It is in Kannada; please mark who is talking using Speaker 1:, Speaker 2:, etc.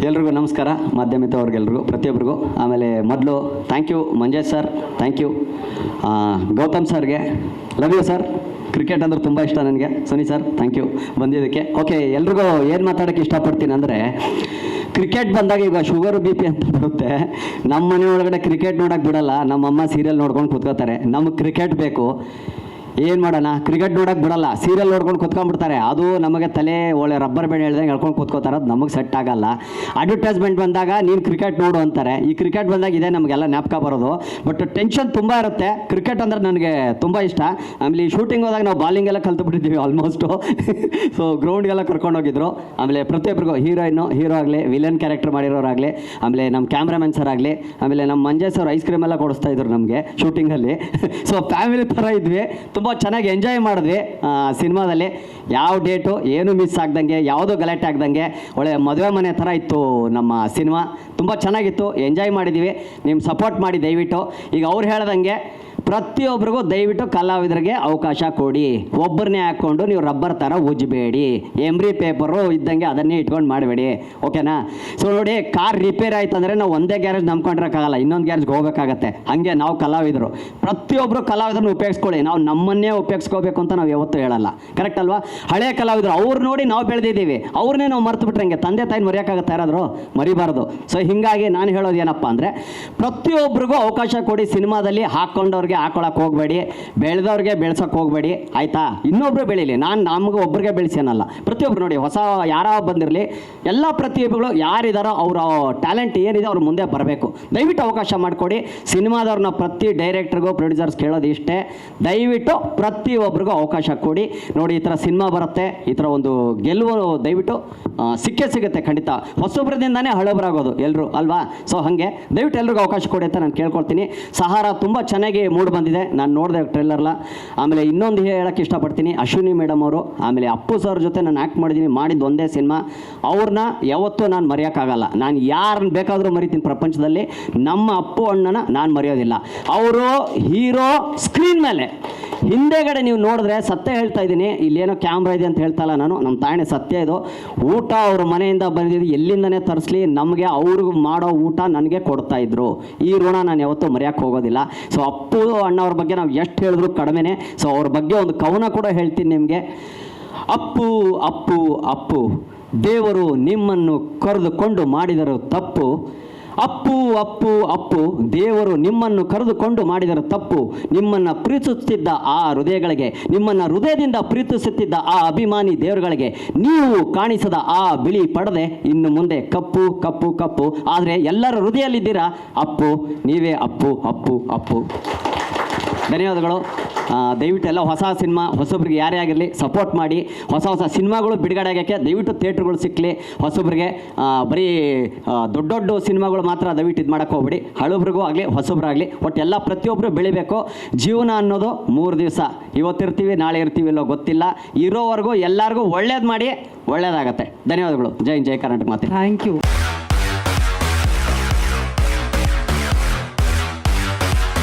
Speaker 1: ಎಲ್ರಿಗೂ ನಮಸ್ಕಾರ, ಮಾಧ್ಯಮಿತವ್ರಿಗೆಲ್ರಿಗೂ ಪ್ರತಿಯೊಬ್ಬರಿಗೂ. ಆಮೇಲೆ ಮೊದಲು thank you Manjesh sir, thank you Gautam ಸರ್ಗೆ, ಲವ್ ಯು ಸರ್. ಕ್ರಿಕೆಟ್ ಅಂದ್ರೆ ತುಂಬ ಇಷ್ಟ ನನಗೆ. ಸುನಿ ಸರ್, ಥ್ಯಾಂಕ್ ಯು ಬಂದಿದ್ದಕ್ಕೆ. ಓಕೆ, ಎಲ್ರಿಗೂ ಏನು ಮಾತಾಡೋಕ್ಕೆ ಇಷ್ಟಪಡ್ತೀನಿ ಅಂದರೆ, ಕ್ರಿಕೆಟ್ ಬಂದಾಗ ಈಗ ಶುಗರು ಬಿ ಪಿ ಅಂತ ಬರುತ್ತೆ. ನಮ್ಮ ಮನೆ ಒಳಗಡೆ ಕ್ರಿಕೆಟ್ ನೋಡೋಕೆ ಬಿಡಲ್ಲ, ನಮ್ಮಮ್ಮ ಸೀರಿಯಲ್ ನೋಡ್ಕೊಂಡು ಕೂತ್ಕೋತಾರೆ. ನಮಗೆ ಕ್ರಿಕೆಟ್ ಬೇಕು, ಏನು ಮಾಡೋಣ, ಕ್ರಿಕೆಟ್ ನೋಡೋಕೆ ಬಿಡಲ್ಲ, ಸೀರಿಯಲ್ ನೋಡ್ಕೊಂಡು ಕೂತ್ಕೊಂಡ್ಬಿಡ್ತಾರೆ. ಅದು ನಮಗೆ ತಲೆ ಒಳ್ಳೆ ರಬ್ಬರ್ ಬ್ಯಾಂಡ್ ಹೇಳ್ದಂಗೆ ಹೇಳ್ಕೊಂಡು ಕೂತ್ಕೋತಾರೆ. ಅದು ನಮಗೆ ಸೆಟ್ ಆಗಲ್ಲ. ಅಡ್ವರ್ಟೈಸ್ಮೆಂಟ್ ಬಂದಾಗ ನೀನು ಕ್ರಿಕೆಟ್ ನೋಡು ಅಂತಾರೆ. ಈ ಕ್ರಿಕೆಟ್ ಬಂದಾಗ ಇದೆ ನಮಗೆಲ್ಲ ಜ್ಞಾಪಕ ಬರೋದು. ಬಟ್ ಟೆನ್ಷನ್ ತುಂಬ ಇರುತ್ತೆ. ಕ್ರಿಕೆಟ್ ಅಂದರೆ ನನಗೆ ತುಂಬ ಇಷ್ಟ. ಆಮೇಲೆ ಈ ಶೂಟಿಂಗ್ ಹೋದಾಗ ನಾವು ಬಾಲಿಂಗ್ ಎಲ್ಲ ಕಲ್ತುಬಿಟ್ಟಿದ್ದೀವಿ ಆಲ್ಮೋಸ್ಟು. ಸೊ ಗ್ರೌಂಡ್ಗೆಲ್ಲ ಕರ್ಕೊಂಡೋಗಿದ್ರು. ಆಮೇಲೆ ಪ್ರತಿಯೊಬ್ಬರಿಗೂ ಹೀರೋ ಆಗಲಿ, ವಿಲನ್ ಕ್ಯಾರೆಕ್ಟರ್ ಮಾಡಿರೋರಾಗಲಿ, ಆಮೇಲೆ ನಮ್ಮ ಕ್ಯಾಮ್ರಾಮನ್ ಸರ್ ಆಗಲಿ, ಆಮೇಲೆ ನಮ್ಮ ಮಂಜೇಶ್ ಅವ್ರು ಐಸ್ ಕ್ರೀಮ್ ಎಲ್ಲ ಕೊಡಿಸ್ತಾ ಇದ್ರು ನಮಗೆ ಶೂಟಿಂಗಲ್ಲಿ. ಸೊ ಫ್ಯಾಮಿಲಿ ಥರ ಇದ್ವಿ, ತುಂಬ ಚೆನ್ನಾಗಿ ಎಂಜಾಯ್ ಮಾಡಿದ್ವಿ ಸಿನಿಮಾದಲ್ಲಿ. ಯಾವ ಡೇಟು ಏನು ಮಿಸ್ ಆಗ್ದಂಗೆ, ಯಾವುದೋ ಗಲಾಟೆ ಆಗ್ದಂಗೆ ಒಳ್ಳೆ ಮದುವೆ ಮನೆ ಥರ ಇತ್ತು ನಮ್ಮ ಸಿನಿಮಾ. ತುಂಬ ಚೆನ್ನಾಗಿತ್ತು, ಎಂಜಾಯ್ ಮಾಡಿದ್ದೀವಿ. ನಿಮ್ಮ ಸಪೋರ್ಟ್ ಮಾಡಿ ದಯವಿಟ್ಟು. ಈಗ ಅವ್ರು ಹೇಳ್ದಂಗೆ ಪ್ರತಿಯೊಬ್ಬರಿಗೂ ದಯವಿಟ್ಟು ಕಲಾವಿದರಿಗೆ ಅವಕಾಶ ಕೊಡಿ. ಒಬ್ಬರನ್ನೇ ಹಾಕ್ಕೊಂಡು ನೀವು ರಬ್ಬರ್ ಥರ ಉಜ್ಜಬೇಡಿ. ಎಮ್ರಿ ಪೇಪರು ಇದ್ದಂಗೆ ಅದನ್ನೇ ಇಟ್ಕೊಂಡು ಮಾಡಬೇಡಿ, ಓಕೆನಾ? ಸೊ ನೋಡಿ, ಕಾರ್ ರಿಪೇರ್ ಆಯ್ತು ಅಂದರೆ ನಾವು ಒಂದೇ ಗ್ಯಾರೇಜ್ ನಂಬ್ಕೊಂಡಿರೋಕ್ಕಾಗಲ್ಲ, ಇನ್ನೊಂದು ಗ್ಯಾರೇಜ್ಗೆ ಹೋಗಬೇಕಾಗತ್ತೆ. ಹಾಗೆ ನಾವು ಕಲಾವಿದರು, ಪ್ರತಿಯೊಬ್ಬರು ಕಲಾವಿದರನ್ನ ಉಪಯೋಗಿಸ್ಕೊಳ್ಳಿ. ನಾವು ನಮ್ಮನ್ನೇ ಉಪಯೋಗಿಸ್ಕೋಬೇಕು ಅಂತ ನಾವು ಯಾವತ್ತೂ ಹೇಳಲ್ಲ, ಕರೆಕ್ಟ್ ಅಲ್ವಾ? ಹಳೆ ಕಲಾವಿದರು ಅವ್ರು ನೋಡಿ ನಾವು ಬೆಳೆದಿದ್ದೀವಿ, ಅವ್ರನ್ನೇ ನಾವು ಮರ್ತು ಬಿಟ್ರೆ ಹಂಗೆ ತಂದೆ ತಾಯಿನ ಮರೆಯೋಕ್ಕಾಗತ್ತೆ ಯಾರಾದರೂ? ಮರಿಬಾರ್ದು. ಸೊ ಹೀಗಾಗಿ ನಾನು ಹೇಳೋದು ಏನಪ್ಪ ಅಂದರೆ, ಪ್ರತಿಯೊಬ್ಬರಿಗೂ ಅವಕಾಶ ಕೊಡಿ. ಸಿನಿಮಾದಲ್ಲಿ ಹಾಕ್ಕೊಂಡವ್ರಿಗೆ ಹಾಕೊಳಕ್ಕೆ ಹೋಗಬೇಡಿ, ಬೆಳೆದವ್ರಿಗೆ ಬೆಳ್ಸೋಕ್ಕೆ ಹೋಗಬೇಡಿ, ಆಯಿತಾ? ಇನ್ನೊಬ್ರು ಬೆಳೀಲಿ, ನಾನು ನಮಗೆ ಒಬ್ಬರಿಗೆ ಬೆಳೆಸೇನಲ್ಲ. ಪ್ರತಿಯೊಬ್ಬರು ನೋಡಿ, ಹೊಸ ಯಾರೋ ಬಂದಿರಲಿ, ಎಲ್ಲ ಪ್ರತಿಯೊಬ್ಬರು ಯಾರಿದ್ದಾರೋ ಅವರ ಟ್ಯಾಲೆಂಟ್ ಏನಿದೆ ಅವ್ರ ಮುಂದೆ ಬರಬೇಕು. ದಯವಿಟ್ಟು ಅವಕಾಶ ಮಾಡಿಕೊಡಿ. ಸಿನಿಮಾದವ್ರನ್ನ ಪ್ರತಿ ಡೈರೆಕ್ಟ್ರಿಗೂ ಪ್ರೊಡ್ಯೂಸರ್ಸ್ ಕೇಳೋದು ಇಷ್ಟೇ, ದಯವಿಟ್ಟು ಪ್ರತಿಯೊಬ್ಬರಿಗೂ ಅವಕಾಶ ಕೊಡಿ. ನೋಡಿ, ಈ ಥರ ಸಿನಿಮಾ ಬರುತ್ತೆ, ಈ ಥರ ಒಂದು ಗೆಲುವು ದಯವಿಟ್ಟು ಸಿಕ್ಕೇ ಸಿಗುತ್ತೆ ಖಂಡಿತ. ಹೊಸೊಬ್ಬರದಿಂದಾನೇ ಹಳಬರಾಗೋದು ಎಲ್ಲರೂ ಅಲ್ವಾ? ಸೊ ಹಾಗೆ ದಯವಿಟ್ಟು ಎಲ್ರಿಗೂ ಅವಕಾಶ ಕೊಡಿ ಅಂತ ನಾನು ಕೇಳ್ಕೊಳ್ತೀನಿ. ಸಹಾರ ತುಂಬ ಚೆನ್ನಾಗಿ ಮೂಡ್ ಬಂದಿದೆ, ನಾನು ನೋಡಿದೆ ಟ್ರೈಲರ್ಲ. ಆಮೇಲೆ ಇನ್ನೊಂದು ಹೇಳೋಕ್ಕೆ ಇಷ್ಟಪಡ್ತೀನಿ, ಅಶ್ವಿನಿ ಮೇಡಮ್ ಅವರು, ಆಮೇಲೆ ಅಪ್ಪು ಸರ್ ಜೊತೆ ನಾನು ಆ್ಯಕ್ಟ್ ಮಾಡಿದ್ದೀನಿ, ಮಾಡಿದ್ದು ಒಂದೇ ಸಿನಿಮಾ. ಅವ್ರನ್ನ ಯಾವತ್ತೂ ನಾನು ಮರೆಯೋಕ್ಕಾಗಲ್ಲ. ನಾನು ಯಾರನ್ನ ಬೇಕಾದರೂ ಮರಿತೀನಿ ಪ್ರಪಂಚದಲ್ಲಿ, ನಮ್ಮ ಅಪ್ಪು ಅಣ್ಣನ ನಾನು ಮರೆಯೋದಿಲ್ಲ. ಅವರು ಹೀರೋ ಸ್ಕ್ರೀನ್ ಮೇಲೆ, ಹಿಂದೆಗಡೆ ನೀವು ನೋಡಿದ್ರೆ ಸತ್ಯ ಹೇಳ್ತಾ ಇದ್ದೀನಿ, ಇಲ್ಲೇನೋ ಕ್ಯಾಮ್ರಾ ಇದೆ ಅಂತ ಹೇಳ್ತಾ ಇಲ್ಲ ನಾನು, ನಮ್ಮ ತಾಯಣೆ ಸತ್ಯ ಇದು. ಊಟ ಅವ್ರ ಮನೆಯಿಂದ ಬಂದಿದ್ದು, ಎಲ್ಲಿಂದನೇ ತರಿಸ್ಲಿ, ನಮಗೆ ಅವ್ರಿಗೆ ಮಾಡೋ ಊಟ ನನಗೆ ಕೊಡ್ತಾಯಿದ್ರು. ಈ ಋಣ ನಾನು ಯಾವತ್ತೂ ಮರೆಯೋಕ್ಕೆ ಹೋಗೋದಿಲ್ಲ. ಸೊ ಅಪ್ಪು ಅಣ್ಣವ್ರ ಬಗ್ಗೆ ನಾವು ಎಷ್ಟು ಹೇಳಿದ್ರು ಕಡಿಮೆನೆ. ಸೊ ಅವ್ರ ಬಗ್ಗೆ ಒಂದು ಕವನ ಕೂಡ ಹೇಳ್ತೀನಿ ನಿಮಗೆ. ಅಪ್ಪು ಅಪ್ಪು ಅಪ್ಪು, ದೇವರು ನಿಮ್ಮನ್ನು ಕರೆದುಕೊಂಡು ಮಾಡಿದರು ತಪ್ಪು. ಅಪ್ಪು ಅಪ್ಪು ಅಪ್ಪು, ದೇವರು ನಿಮ್ಮನ್ನು ಕರೆದುಕೊಂಡು ಮಾಡಿದರೆ ತಪ್ಪು. ನಿಮ್ಮನ್ನು ಪ್ರೀತಿಸುತ್ತಿದ್ದ ಆ ಹೃದಯಗಳಿಗೆ, ನಿಮ್ಮನ್ನು ಹೃದಯದಿಂದ ಪ್ರೀತಿಸುತ್ತಿದ್ದ ಆ ಅಭಿಮಾನಿ ದೇವರುಗಳಿಗೆ ನೀವು ಕಾಣಿಸದ ಆ ಬಿಳಿ ಪಡದೆ ಇನ್ನು ಮುಂದೆ ಕಪ್ಪು ಕಪ್ಪು ಕಪ್ಪು. ಆದರೆ ಎಲ್ಲರ ಹೃದಯದಲ್ಲಿದ್ದೀರಾ ಅಪ್ಪು, ನೀವೇ ಅಪ್ಪು ಅಪ್ಪು ಅಪ್ಪು. ಧನ್ಯವಾದಗಳು. ದಯವಿಟ್ಟು ಎಲ್ಲ ಹೊಸ ಸಿನಿಮಾ ಹೊಸೊಬ್ರಿಗೆ ಯಾರೇ ಆಗಿರಲಿ ಸಪೋರ್ಟ್ ಮಾಡಿ. ಹೊಸ ಹೊಸ ಸಿನಿಮಾಗಳು ಬಿಡುಗಡೆ ಆಗೋಕ್ಕೆ ದಯವಿಟ್ಟು ಥಿಯೇಟ್ರ್ಗಳು ಸಿಕ್ಕಲಿ. ಹೊಸೊಬ್ರಿಗೆ ಬರೀ ದೊಡ್ಡ ದೊಡ್ಡ ಸಿನಿಮಾಗಳು ಮಾತ್ರ ದಯವಿಟ್ಟು ಇದು ಮಾಡೋಕ್ಕೆ ಹೋಗ್ಬಿಡಿ. ಹಳಬ್ರಿಗೂ ಆಗಲಿ ಹೊಸೊಬ್ರಾಗಲಿ ಒಟ್ಟು ಎಲ್ಲ ಪ್ರತಿಯೊಬ್ಬರು ಬೆಳಿಬೇಕು. ಜೀವನ ಅನ್ನೋದು 3 ದಿವಸ, ಇವತ್ತಿರ್ತೀವಿ ನಾಳೆ ಇರ್ತೀವಿ ಇಲ್ಲೋ ಗೊತ್ತಿಲ್ಲ. ಇರೋವರೆಗೂ ಎಲ್ಲರಿಗೂ ಒಳ್ಳೇದು ಮಾಡಿ, ಒಳ್ಳೇದಾಗತ್ತೆ. ಧನ್ಯವಾದಗಳು. ಜೈ ಕರ್ನಾಟಕ ಮಾತೆ.
Speaker 2: Thank you.